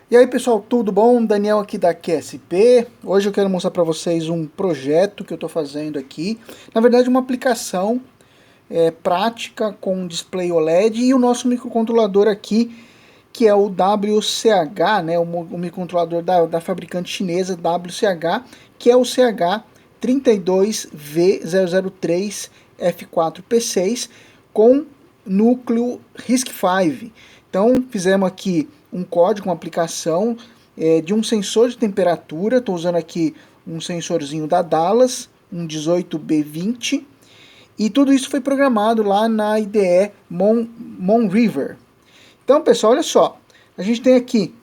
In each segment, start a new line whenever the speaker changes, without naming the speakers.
E aí pessoal, tudo bom? Daniel aqui da QSP. Hoje eu quero mostrar para vocês um projeto que eu estou fazendo aqui. Na verdade uma aplicação prática com display OLED e o nosso microcontrolador aqui, que é o WCH, né, o microcontrolador da fabricante chinesa WCH, que é o CH32V003F4P6 com núcleo RISC-V. Então fizemos aqui um código, uma aplicação de um sensor de temperatura. Estou usando aqui um sensorzinho da Dallas, um 18B20, e tudo isso foi programado lá na IDE Monriver. Então pessoal, olha só, a gente tem aqui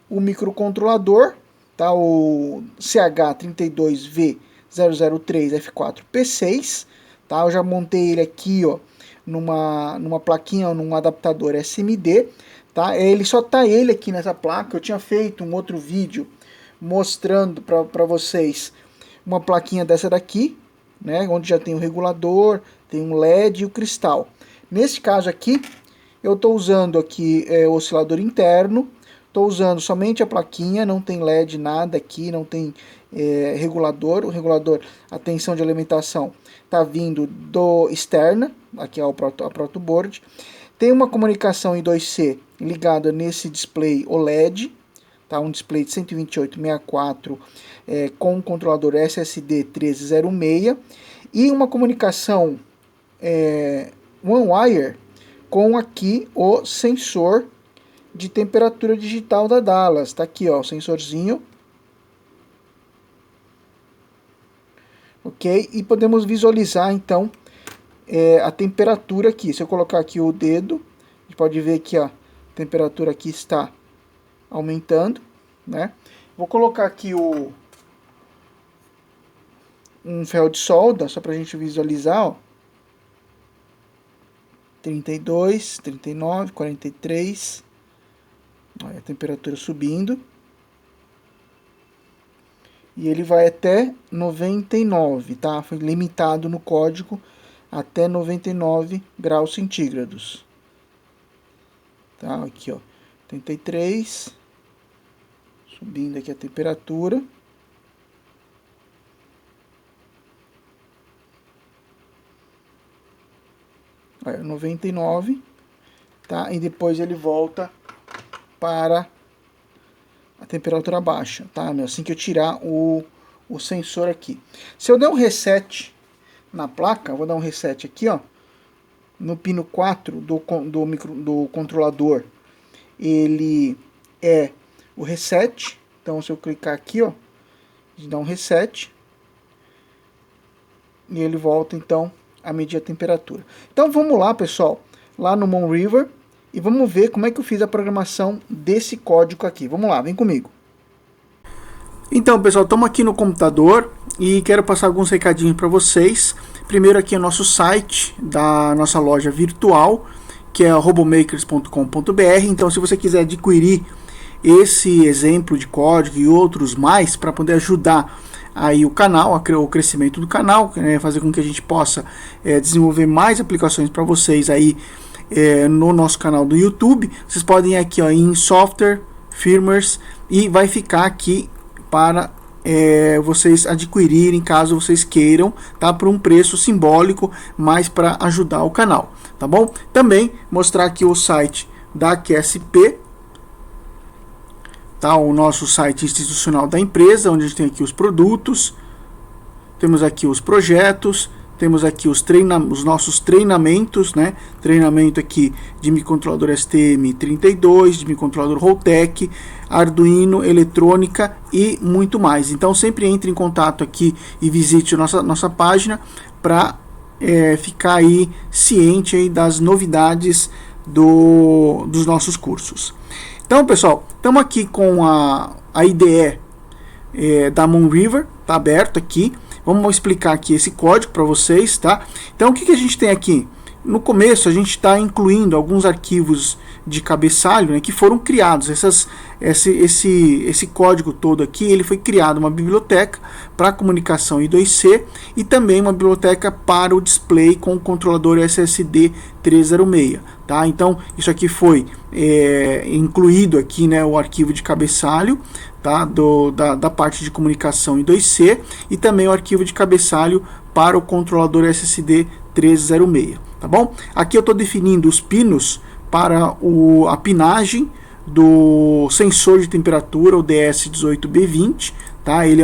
o microcontrolador, tá, o CH32V003F4P6, tá, eu já montei ele aqui, ó, numa plaquinha, num adaptador SMD, tá? Ele só tá ele aqui nessa placa. Eu tinha feito um outro vídeo mostrando para vocês uma plaquinha dessa daqui, né, onde já tem o regulador, tem um LED e o cristal. Nesse caso aqui, eu estou usando aqui o oscilador interno, estou usando somente a plaquinha, não tem LED nada aqui, não tem regulador. O regulador, a tensão de alimentação está vindo do externa, aqui é a protoboard. Tem uma comunicação em 2C ligada nesse display OLED, tá? Um display de 128/64 com um controlador SSD 1306 e uma comunicação One Wire com aqui o sensor de temperatura digital da Dallas. Tá aqui, ó, o sensorzinho. Ok? E podemos visualizar então a temperatura aqui. Se eu colocar aqui o dedo, a gente pode ver que a temperatura aqui está aumentando, né? Vou colocar aqui um ferro de solda, só para a gente visualizar, ó. 32, 39, 43. Olha a temperatura subindo. E ele vai até 99, tá? Foi limitado no código até 99 graus centígrados. Tá, aqui ó, 83, subindo aqui a temperatura. Olha, 99, tá? E depois ele volta para a temperatura baixa, tá? Assim que eu tirar o sensor aqui. Se eu der um reset na placa, vou dar um reset aqui, ó, no pino 4 do controlador, ele é o reset. Então se eu clicar aqui, ó, dá um reset e ele volta então a medir a temperatura. Então vamos lá, pessoal, lá no Monriver, e vamos ver como é que eu fiz a programação desse código aqui. Vamos lá, vem comigo. Então, pessoal, estamos aqui no computador e quero passar alguns recadinhos para vocês. Primeiro aqui é o nosso site da nossa loja virtual, que é robomakers.com.br. Então, se você quiser adquirir esse exemplo de código e outros mais para poder ajudar aí o canal, o crescimento do canal, né, fazer com que a gente possa desenvolver mais aplicações para vocês aí no nosso canal do YouTube, vocês podem ir aqui, ó, em software, firmwares, e vai ficar aqui para vocês adquirirem caso vocês queiram, tá? Por um preço simbólico, mas para ajudar o canal, tá bom? Também mostrar aqui o site da QSP, tá? O nosso site institucional da empresa, onde a gente tem aqui os produtos, temos aqui os projetos, temos aqui os nossos treinamentos, né? Treinamento aqui de microcontrolador STM32, de microcontrolador Holtec, Arduino, eletrônica e muito mais. Então sempre entre em contato aqui e visite nossa página para ficar aí ciente aí das novidades dos nossos cursos. Então, pessoal, estamos aqui com a IDE da Monriver, tá aberto aqui. Vamos explicar aqui esse código para vocês, tá? Então, o que a gente tem aqui? No começo, a gente está incluindo alguns arquivos de cabeçalho, né, que foram criados. Esse código todo aqui, ele foi criado uma biblioteca para comunicação I2C e também uma biblioteca para o display com o controlador SSD 306. Tá? Então isso aqui foi incluído aqui, né, o arquivo de cabeçalho, tá, da parte de comunicação I2C e também o arquivo de cabeçalho para o controlador SSD 306. Tá bom? Aqui eu estou definindo os pinos para a pinagem do sensor de temperatura, o DS18B20. Tá? Ele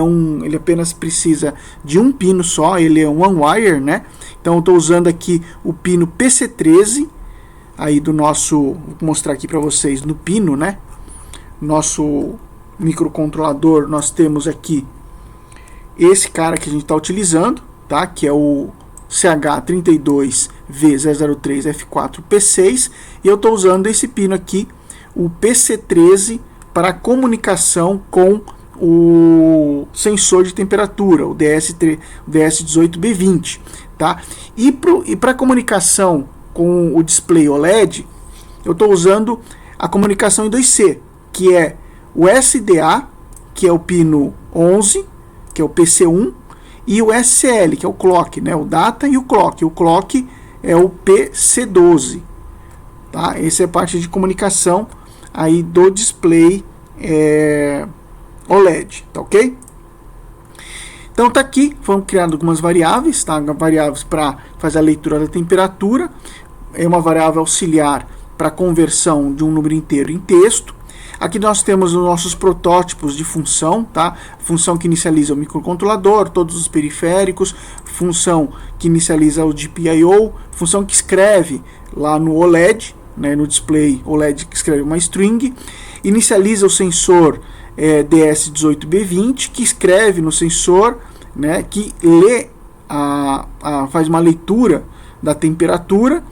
apenas precisa de um pino só, ele é um one wire, né? Então eu estou usando aqui o pino PC13 aí do nosso, vou mostrar aqui para vocês no pino, né? Nosso microcontrolador, nós temos aqui esse cara que a gente está utilizando, tá? Que é o CH32V003F4P6, e eu estou usando esse pino aqui, o PC13, para comunicação com o sensor de temperatura, o DS18B20, tá? E para comunicação com o display OLED, eu estou usando a comunicação em 2C, que é o SDA, que é o pino 11, que é o PC1, e o SCL, que é o clock, né? O data e o clock. O clock é o PC12. Tá? Essa é a parte de comunicação aí do display OLED, tá ok? Então tá aqui, foram criadas algumas variáveis, tá? Variáveis para fazer a leitura da temperatura, é uma variável auxiliar para conversão de um número inteiro em texto. Aqui nós temos os nossos protótipos de função, tá? Função que inicializa o microcontrolador, todos os periféricos, função que inicializa o GPIO, função que escreve lá no OLED, né, no display OLED, que escreve uma string, inicializa o sensor DS18B20, que escreve no sensor, né, que lê, faz uma leitura da temperatura,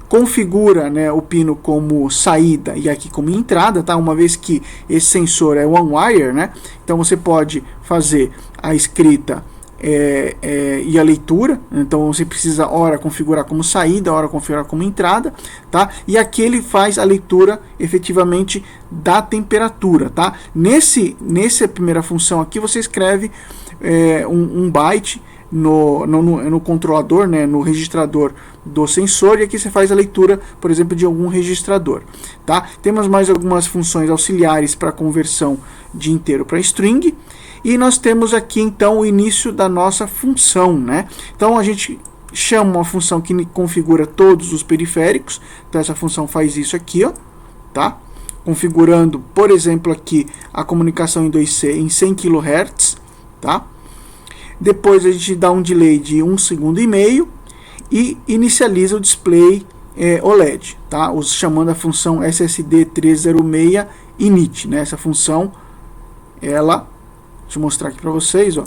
configura, né, o pino como saída e aqui como entrada, tá? Uma vez que esse sensor é one wire, né? Então você pode fazer a escrita e a leitura. Então você precisa ora configurar como saída, ora configurar como entrada, tá? E aqui ele faz a leitura efetivamente da temperatura, tá? Nessa primeira função aqui você escreve um byte no controlador, né, no registrador do sensor, e aqui você faz a leitura, por exemplo, de algum registrador, tá? Temos mais algumas funções auxiliares para conversão de inteiro para string, e nós temos aqui então o início da nossa função, né? Então a gente chama uma função que configura todos os periféricos, então essa função faz isso aqui, ó, tá? Configurando, por exemplo, aqui a comunicação em 2C em 100 kHz, tá? Depois a gente dá um delay de 1,5 segundos e inicializa o display OLED, tá? Chamando a função SSD306 init, né? Essa função, ela, deixa eu mostrar aqui para vocês, ó.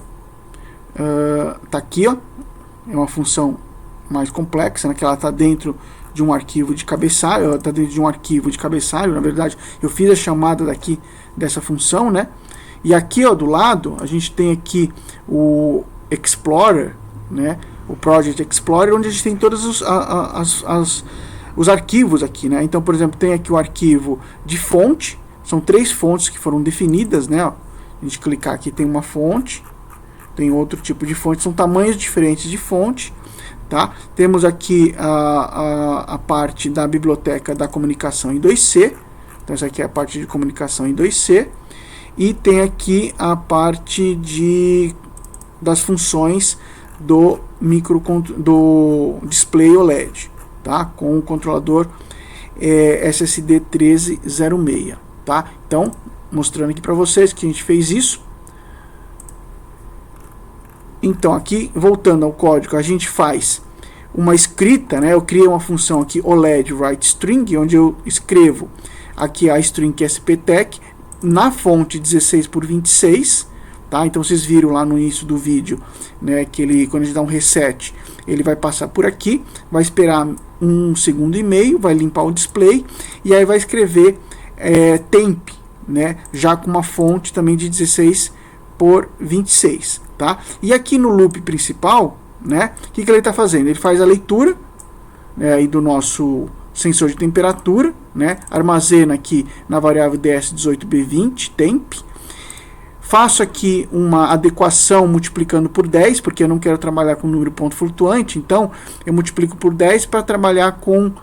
Tá aqui, ó. É uma função mais complexa, né? Que ela está dentro de um arquivo de cabeçalho, ela está dentro de um arquivo de cabeçalho. Na verdade, eu fiz a chamada daqui dessa função, né? E aqui, ó, do lado, a gente tem aqui o Explorer, né? O Project Explorer, onde a gente tem todos os arquivos aqui, né? Então, por exemplo, tem aqui o arquivo de fonte, são 3 fontes que foram definidas, né? Ó, a gente clicar aqui tem uma fonte, tem outro tipo de fonte, são tamanhos diferentes de fonte, tá? Temos aqui a parte da biblioteca da comunicação em 2C, então essa aqui é a parte de comunicação em 2C, e tem aqui a parte das funções do display OLED, tá? Com o controlador SSD 1306, tá? Então, mostrando aqui para vocês que a gente fez isso. Então, aqui, voltando ao código, a gente faz uma escrita, né? Eu criei uma função aqui, OLED write string, onde eu escrevo aqui a string SPTEC na fonte 16x26, tá? Então vocês viram lá no início do vídeo, né, que quando a gente dá um reset, ele vai passar por aqui, vai esperar 1,5 segundos, vai limpar o display e aí vai escrever temp, né, já com uma fonte também de 16x26, tá? E aqui no loop principal, né, o que ele está fazendo? Ele faz a leitura, né, aí do nosso sensor de temperatura, né? Armazena aqui na variável DS18B20, temp. Faço aqui uma adequação multiplicando por 10, porque eu não quero trabalhar com número ponto flutuante, então eu multiplico por 10 para trabalhar com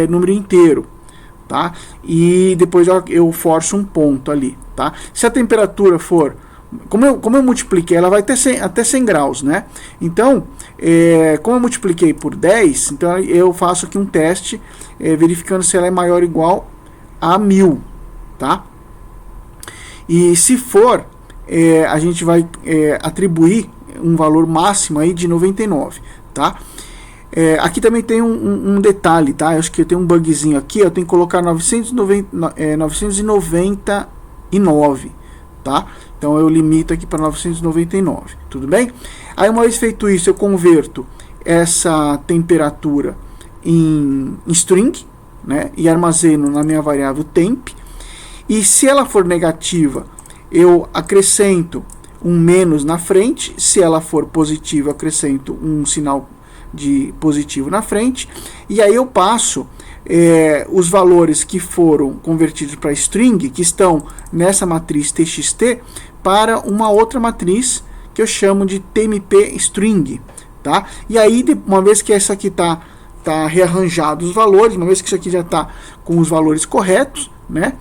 número inteiro, tá? E depois eu forço um ponto ali, tá? Se a temperatura for, como eu multipliquei, ela vai até 100 graus, né? Então, como eu multipliquei por 10, então eu faço aqui um teste, verificando se ela é maior ou igual a 1000, tá? E se for, a gente vai atribuir um valor máximo aí de 99, tá? Aqui também tem um detalhe, tá? Eu acho que tem um bugzinho aqui, eu tenho que colocar 999, tá? Então eu limito aqui para 999, tudo bem? Aí uma vez feito isso, eu converto essa temperatura em string, né? E armazeno na minha variável temp. E se ela for negativa, eu acrescento um menos na frente. Se ela for positiva, eu acrescento um sinal de positivo na frente. E aí eu passo os valores que foram convertidos para string, que estão nessa matriz txt, para uma outra matriz que eu chamo de tmp string, tá? E aí, uma vez que essa aqui tá rearranjado os valores, uma vez que isso aqui já está com os valores corretos, né?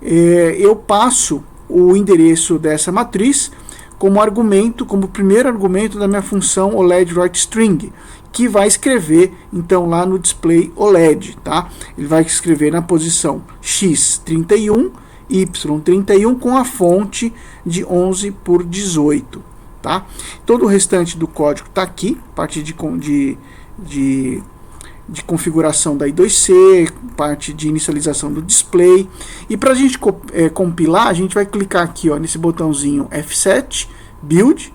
Eu passo o endereço dessa matriz como argumento, como primeiro argumento da minha função OLED_WriteString, que vai escrever então lá no display OLED, tá? Ele vai escrever na posição x31, y31 com a fonte de 11 por 18, tá? Todo o restante do código está aqui, parte de configuração da I2C, parte de inicialização do display. E para a gente compilar, a gente vai clicar aqui, ó, nesse botãozinho F7, Build.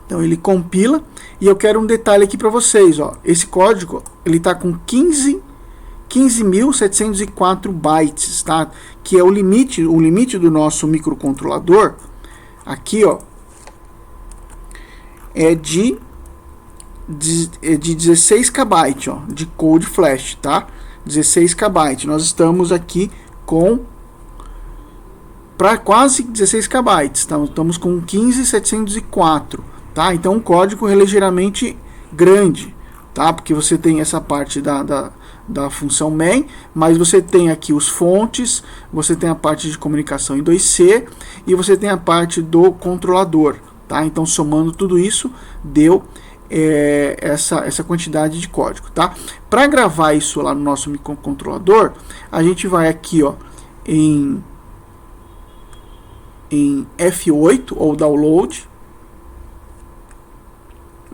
Então ele compila, e eu quero um detalhe aqui para vocês, ó. Esse código ele está com 15.704 bytes, tá? Que é o limite do nosso microcontrolador. Aqui, ó, é de 16 KB, ó, de code flash, tá? 16 KB. Nós estamos aqui com para quase 16 KB, tá? Estamos com 15.704, tá? Então um código ligeiramente grande, tá? Porque você tem essa parte da função main, mas você tem aqui os fontes, você tem a parte de comunicação em 2C e você tem a parte do controlador, tá? Então somando tudo isso deu essa quantidade de código, tá? Para gravar isso lá no nosso microcontrolador, a gente vai aqui, ó, em F8 ou download,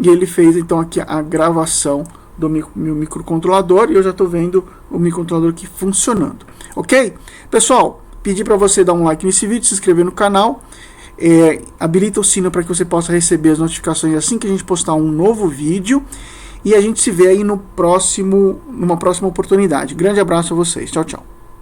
e ele fez então aqui a gravação do meu microcontrolador, e eu já estou vendo o microcontrolador aqui funcionando, ok? Pessoal, pedi para você dar um like nesse vídeo, se inscrever no canal, habilita o sino para que você possa receber as notificações assim que a gente postar um novo vídeo, e a gente se vê aí numa próxima oportunidade. Grande abraço a vocês, tchau, tchau.